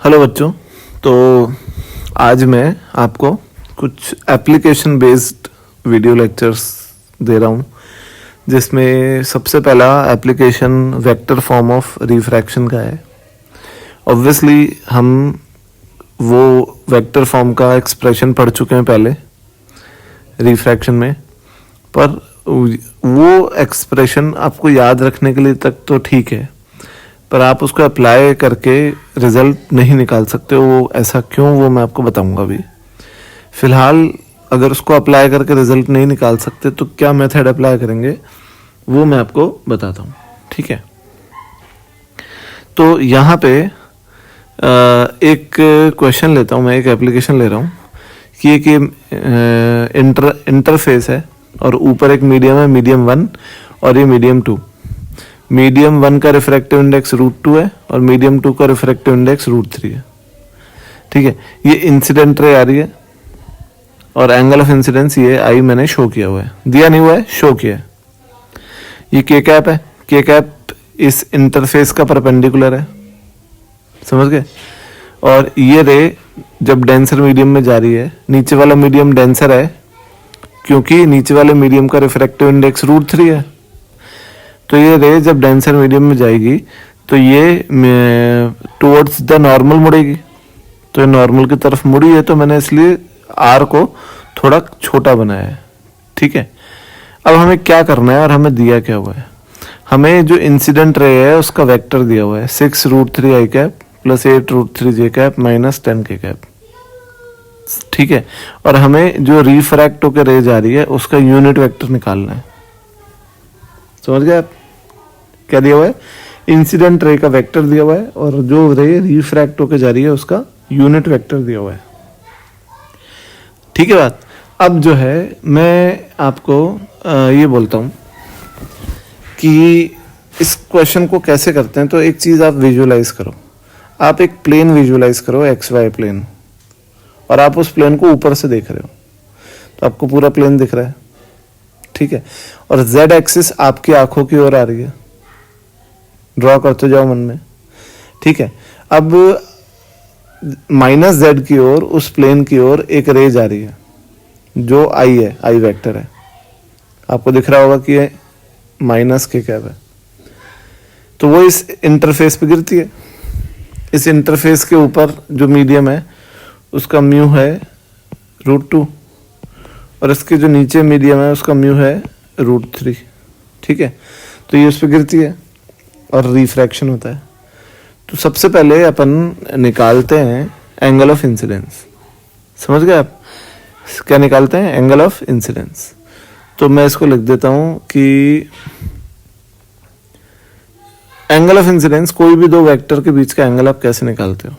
Hello बच्चों। तो आज मैं आपको कुछ एप्लीकेशन बेस्ड वीडियो लेक्चर्स दे रहा हूँ, जिसमें सबसे पहला application vector form of refraction का है। ऑब्वियसली हम वो वेक्टर फॉर्म का एक्सप्रेशन पढ़ चुके हैं पहले रिफ्रैक्शन में, पर वो एक्सप्रेशन आपको याद रखने के लिए तक तो ठीक है, पर आप उसको अप्लाई करके रिजल्ट नहीं निकाल सकते हो। ऐसा क्यों, वो मैं आपको बताऊंगा अभी। फिलहाल अगर उसको अप्लाई करके रिजल्ट नहीं निकाल सकते तो क्या मेथड अप्लाई करेंगे वो मैं आपको बताता हूँ, ठीक है। तो यहाँ पे एक क्वेश्चन लेता हूँ मैं, एक एप्लीकेशन ले रहा हूँ कि एक इंटरफेस है और ऊपर एक मीडियम है, मीडियम 1 और ये मीडियम 2। मीडियम 1 का रिफ्रैक्टिव इंडेक्स √2 है और मीडियम 2 का रिफ्रैक्टिव इंडेक्स √3 है, ठीक है। ये इंसिडेंट रे आ रही है और एंगल ऑफ इंसिडेंस ये आई मैंने शो किया हुआ है, दिया नहीं हुआ है, शो किया है। ये के कैप है, के कैप इस इंटरफेस का परपेंडिकुलर है, समझ गए। और ये रे जब डेंसर मीडियम में जा रही है, नीचे वाला मीडियम डेंसर है क्योंकि नीचे वाले मीडियम का रिफ्रैक्टिव इंडेक्स √3 है। तो ये रे जब डेंसर मीडियम में जाएगी तो ये टुवर्ड्स द नॉर्मल मुड़ेगी, तो ये नॉर्मल की तरफ मुड़ी है, तो मैंने इसलिए आर को थोड़ा छोटा बनाया है, ठीक है। अब हमें क्या करना है और हमें दिया क्या हुआ है, हमें जो इंसिडेंट रे है उसका वेक्टर दिया हुआ है 6√3 I cap plus 8√3 J cap minus 10 K cap, ठीक है। और हमें जो रिफ्रैक्ट होकर रे जा रही है उसका यूनिट वेक्टर निकालना है, समझ गए आप। क्या दिया हुआ है, इंसिडेंट रे का वेक्टर दिया हुआ है और जो रे रिफ्रैक्ट होकर जा रही है उसका यूनिट वेक्टर दिया हुआ है, ठीक है बात। अब जो है मैं आपको ये बोलता हूं कि इस क्वेश्चन को कैसे करते हैं। तो एक चीज आप विजुअलाइज करो, आप एक प्लेन विजुअलाइज करो, XY प्लेन, और आप उस प्लेन को ऊपर से देख रहे हो, तो आपको पूरा प्लेन दिख रहा है, ठीक है। और Z एक्सिस आपकी आंखों की ओर आ रही है, ड्रॉ करते जाओ मन में, ठीक है। अब -Z की ओर, उस प्लेन की ओर एक रे जा रही है जो आई है, आई वेक्टर है, आपको दिख रहा होगा कि ये माइनस के कैप है। तो वो इस इंटरफेस पे गिरती है, इस इंटरफेस के ऊपर जो मीडियम है उसका म्यू है √2 और इसके जो नीचे मीडियम है उसका म्यू है √3, ठीक है। तो ये उस पर गिरती है और रिफ्रैक्शन होता है। तो सबसे पहले अपन निकालते हैं एंगल ऑफ इंसिडेंस, समझ गए आप। क्या निकालते हैं, एंगल ऑफ इंसिडेंस। तो मैं इसको लिख देता हूं कि एंगल ऑफ इंसिडेंस, कोई भी दो वेक्टर के बीच का एंगल आप कैसे निकालते हो,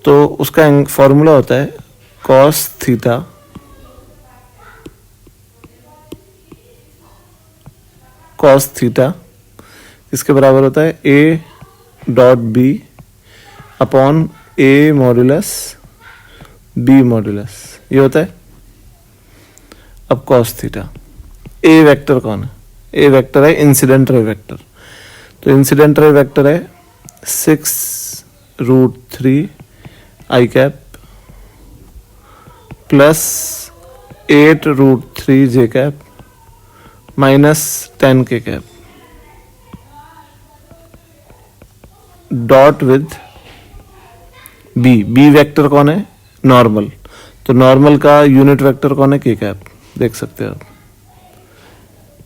तो उसका फॉर्मूला होता है cos थीटा इसके बराबर होता है A.B upon A modulus B modulus, ये होता है। अब cos थीटा, A वेक्टर कौन है, A वेक्टर है इंसिडेंट रे वेक्टर। तो इंसिडेंट रे वेक्टर है 6√3 I cap plus 8√3 J cap minus 10 K cap dot with B vector कौन है, नॉर्मल। तो नॉर्मल का यूनिट वेक्टर कौन है, के कैप, देख सकते हो आप,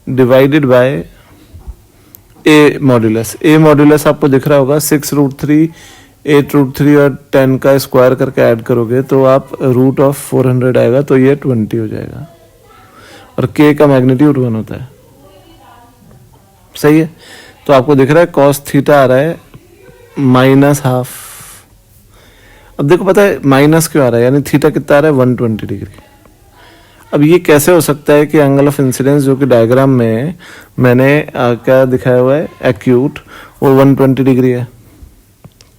divided by A modulus. A modulus आपको दिख रहा होगा 6√3, 8√3 और 10 का स्क्वायर करके ऐड करोगे तो आप √400 आएगा, तो ये 20 हो जाएगा। और के का मैग्नीट्यूड 1 होता है, सही है। तो आपको दिख रहा है cos थीटा आ रहा है -½ अब देखो पता है माइनस क्यों आ रहा है, यानी थीटा कितना आ रहा है, 120 डिग्री। अब ये कैसे हो सकता है कि एंगल ऑफ इंसिडेंस जो कि डायग्राम में मैंने क्या दिखाया हुआ है, एक्यूट, वो 120 डिग्री है,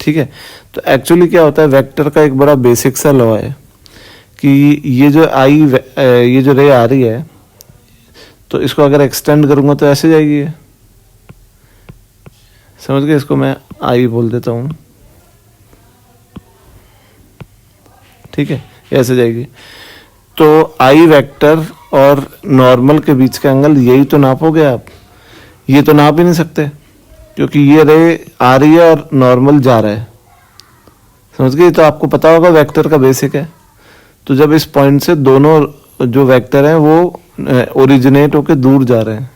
ठीक है। तो एक्चुअली क्या होता है, वेक्टर का एक बड़ा बेसिक सा लॉ है कि ये जो रे आ रही है, तो इसको अगर एक्सटेंड करूंगा तो ऐसे जाएगी है, समझ गए। इसको मैं आई बोल देता हूँ, ठीक है, ऐसे जाएगी। तो आई वेक्टर और नॉर्मल के बीच का एंगल यही तो नापोगे आप, ये तो नाप ही नहीं सकते क्योंकि ये रे आ रही है और नॉर्मल जा रहा है, समझ गए। तो आपको पता होगा वेक्टर का बेसिक है। तो जब इस पॉइंट से दोनों जो वेक्टर हैं वो ओरिजिनेट होकर दूर जा रहे हैं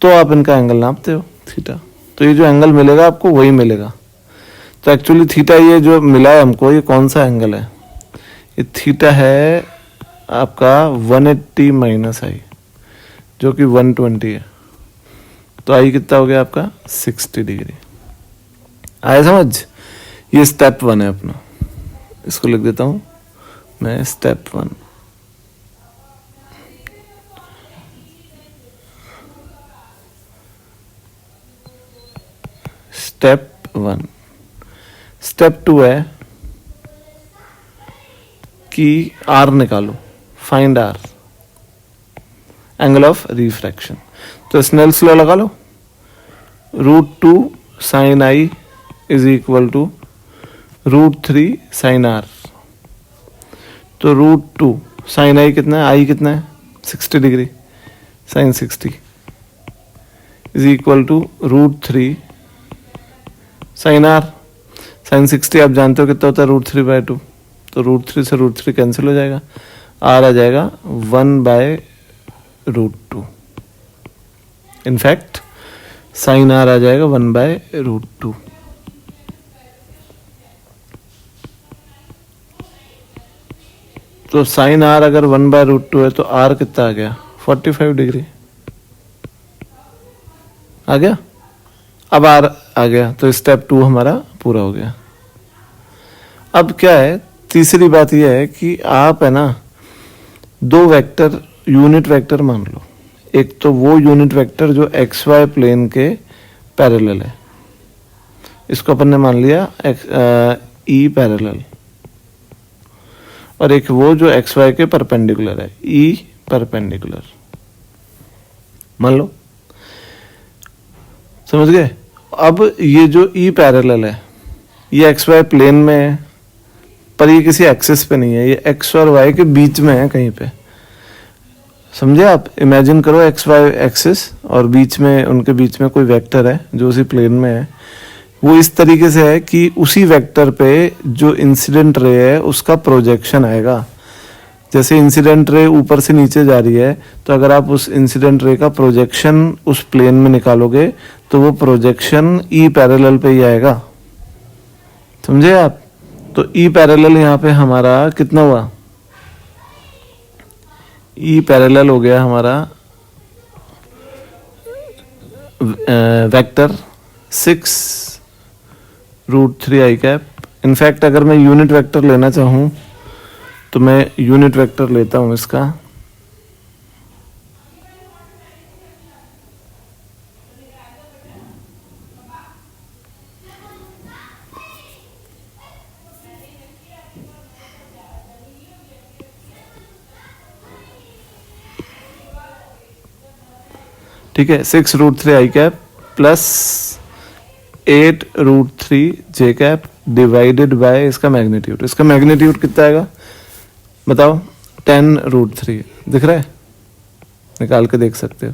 तो आप इनका एंगल नापते हो थीटा। तो ये जो एंगल मिलेगा आपको वही मिलेगा। तो एक्चुअली थीटा ये जो मिला है हमको, ये कौन सा एंगल है? ये थीटा है आपका 180 माइनस आई, जो कि 120 है। तो आई कितना हो गया आपका 60 डिग्री। आया समझ? ये स्टेप 1 है अपना, इसको लिख देता हूं मैं स्टेप 1। स्टेप 1। स्टेप 2 है कि आर निकालो, find R, angle of refraction. तो स्नेल्स लॉ लगा लो, √2 sine I is equal to √3 sine R. तो √2 साइन आई कितना है? आई कितना है? 60 degree, sine 60 is equal to √3 sine R. Sine 60 आप जानते हो कितना होता है? √3/2। तो √3 से √3 कैंसिल हो जाएगा, आर आ जाएगा 1/√2। इनफैक्ट साइन आर आ जाएगा 1/√2। तो साइन आर अगर 1/√2 है तो आर कितना आ गया? 45 डिग्री आ गया। अब आर आ गया तो स्टेप 2 हमारा पूरा हो गया। अब क्या है, तीसरी बात यह है कि आप है ना दो वेक्टर यूनिट वेक्टर मान लो। एक तो वो यूनिट वेक्टर जो एक्स वाई प्लेन के पैरेलल है, इसको अपन ने मान लिया ई पैरेलल, और एक वो जो एक्स वाई के परपेंडिकुलर है, ई परपेंडिकुलर मान लो, समझ गए। अब ये जो ई पैरेलल है ये एक्स वाई प्लेन में है, पर ये किसी एक्सिस पे नहीं है, ये एक्स और वाई के बीच में है कहीं पे, समझे आप। इमेजिन करो एक्स वाई एक्सिस और बीच में, उनके बीच में कोई वेक्टर है जो उसी प्लेन में है। वो इस तरीके से है कि उसी वेक्टर पे जो इंसिडेंट रे है उसका प्रोजेक्शन आएगा। जैसे इंसिडेंट रे ऊपर से नीचे जा रही है, तो अगर आप उस इंसिडेंट रे का प्रोजेक्शन उस प्लेन में निकालोगे तो वो प्रोजेक्शन ई पैरेलल पे ही आएगा, समझे आप। तो ई पैरेलल यहाँ पे हमारा कितना हुआ? ई पैरेलल हो गया हमारा वेक्टर 6√3 आई कैप। इनफैक्ट अगर मैं यूनिट वेक्टर लेना चाहूँ तो मैं यूनिट वेक्टर लेता हूँ इसका, ठीक है। 6√3 I cap plus 8√3 J cap divided by इसका मैग्नीट्यूड। इसका मैग्नीट्यूड कितना आएगा बताओ? 10√3 दिख रहा है, निकाल के देख सकते हो।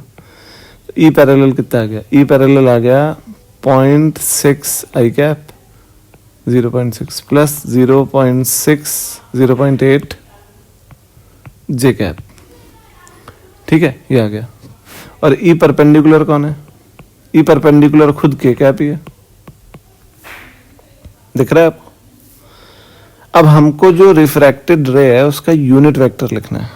ई पैरेलल कितना आ गया? ई पैरेलल आ गया 0.6 आई कैप, 0.6 प्लस 0.8 जे कैप, ठीक है, ये आ गया। और ई परपेंडिकुलर कौन है? ई परपेंडिकुलर खुद के कैप ही है, दिख रहा है आपको। अब हमको जो रिफ्रैक्टेड रे है उसका यूनिट वेक्टर लिखना है,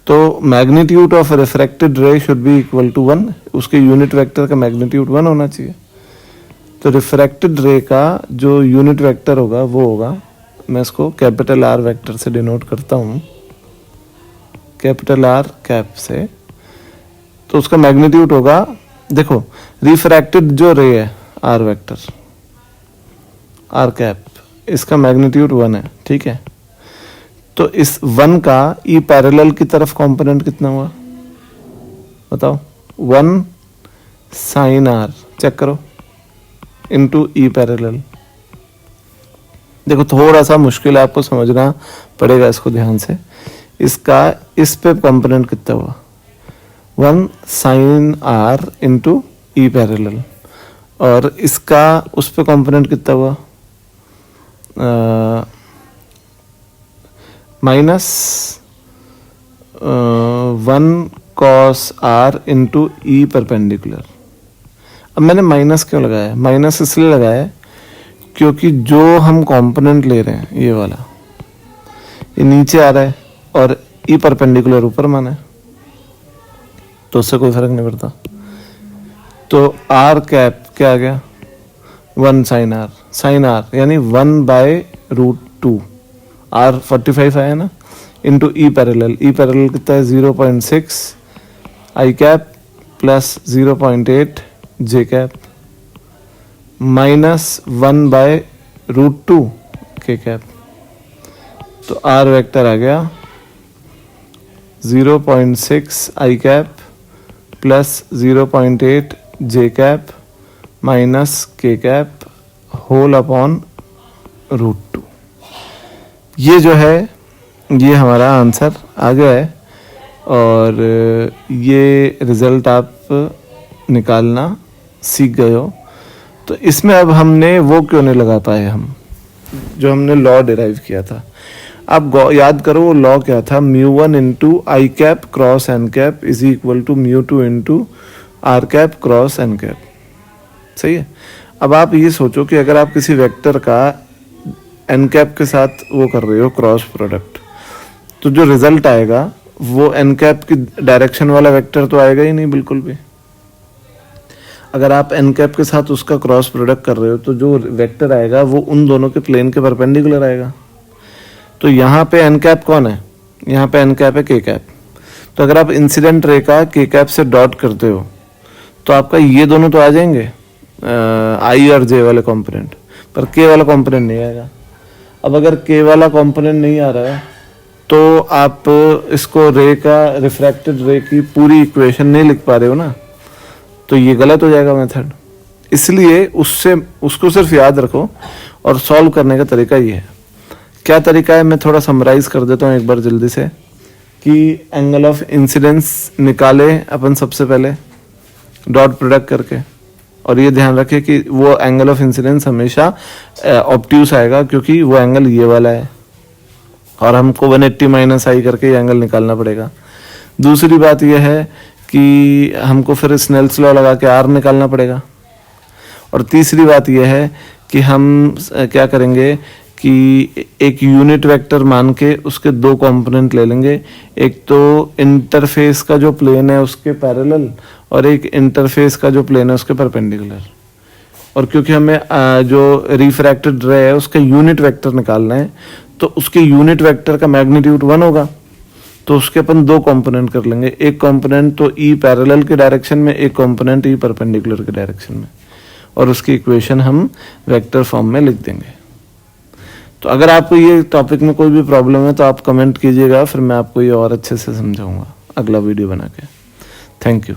तो magnitude of refracted ray should be equal to 1। उसके यूनिट वेक्टर का मैग्नीट्यूड 1 होना चाहिए। तो रिफ्रैक्टेड रे का जो यूनिट वेक्टर होगा वो होगा, मैं इसको कैपिटल आर वेक्टर से डिनोट करता हूं, कैपिटल आर कैप से। तो उसका मैग्नीट्यूड होगा, देखो रिफ्रैक्टेड जो रे है आर वेक्टर, आर कैप, इसका मैग्नीट्यूड 1 है, ठीक है। तो इस 1 का ई पैरेलल की तरफ कंपोनेंट कितना हुआ बताओ? 1 साइन आर, चेक करो, इनटू ई पैरेलल, देखो थोड़ा सा मुश्किल है, आपको समझना पड़ेगा इसको ध्यान से। इसका इस पे कंपोनेंट कितना हुआ, 1 sin r into E parallel, और इसका उस पे कंपोनेंट कितना हुआ minus 1 cos r into E perpendicular. अब मैंने माइनस क्यों लगाया है, माइनस इसलिए लगाया है क्योंकि जो हम कंपोनेंट ले रहे हैं ये वाला, ये नीचे आ रहा है और ई परपेंडिकुलर ऊपर माना है, तो उससे कोई फर्क नहीं पड़ता। तो आर कैप क्या आ गया, 1 sin r यानी 1/√2, r 45 आया ना, इंटू ई पैरेलल कितना है 0.6 आई कैप प्लस 0.8 जे कैप माइनस 1/√2 के कैप। तो आर वेक्टर आ गया 0.6 आई कैप प्लस 0.8 जे कैप माइनस के कैप होल अपॉन √2। ये जो है ये हमारा आंसर आ गया है, और ये रिजल्ट आप निकालना सीख गए हो। तो इसमें अब हमने वो क्यों नहीं लगा पाए, हम जो हमने लॉ डिराइव किया था। आप याद करो वो लॉ क्या था, μ1 into I cap cross N cap is equal to μ2 into R cap cross N cap. सही है। अब आप ये सोचो कि अगर आप किसी वेक्टर का एन कैप के साथ वो कर रहे हो क्रॉस प्रोडक्ट, तो जो रिजल्ट आएगा वो एन कैप की डायरेक्शन वाला वेक्टर तो आएगा ही नहीं बिल्कुल भी। अगर आप एन कैप के साथ उसका क्रॉस प्रोडक्ट कर रहे हो तो जो वेक्टर आएगा वो उन दोनों के प्लेन के परपेंडिकुलर आएगा। तो यहाँ पे एन कैप कौन है, यहाँ पे एन कैप है के कैप। तो अगर आप इंसिडेंट रे का के कैप से डॉट करते हो तो आपका ये दोनों तो आ जाएंगे आई और जे वाले कंपोनेंट, पर के वाला कंपोनेंट नहीं आएगा। अब अगर के वाला कंपोनेंट नहीं आ रहा है तो आप इसको रे का रिफ्रैक्टेड रे की पूरी इक्वेशन नहीं लिख पा रहे हो ना, तो ये गलत हो जाएगा मेथड। इसलिए उसको सिर्फ याद रखो और सॉल्व करने का तरीका ये है। क्या तरीका है मैं थोड़ा समराइज कर देता हूँ एक बार जल्दी से, कि एंगल ऑफ इंसिडेंस निकाले अपन सबसे पहले डॉट प्रोडक्ट करके, और ये ध्यान रखें कि वो एंगल ऑफ इंसिडेंस हमेशा ऑब्ट्यूस आएगा क्योंकि वो एंगल ये वाला है और हमको 180 माइनस आई करके ये एंगल निकालना पड़ेगा। दूसरी बात यह है कि हमको फिर स्नेल्स लॉ लगा के आर निकालना पड़ेगा। और तीसरी बात यह है कि हम क्या करेंगे कि एक यूनिट वेक्टर मान के उसके दो कंपोनेंट ले लेंगे, एक तो इंटरफेस का जो प्लेन है उसके पैरेलल और एक इंटरफेस का जो प्लेन है उसके परपेंडिकुलर। और क्योंकि हमें जो रिफ्रैक्टेड रे है उसका यूनिट वेक्टर निकालना है, तो उसके यूनिट वेक्टर का मैग्नीट्यूड 1 होगा, तो उसके अपन दो कंपोनेंट कर लेंगे, एक कंपोनेंट तो ई पैरेलल के डायरेक्शन में, एक कंपोनेंट ई परपेंडिकुलर के डायरेक्शन में, और उसकी इक्वेशन हम वेक्टर फॉर्म में लिख देंगे। तो अगर आपको ये टॉपिक में कोई भी प्रॉब्लम है तो आप कमेंट कीजिएगा, फिर मैं आपको ये और अच्छे से समझाऊंगा अगला वीडियो बना के। Thank you.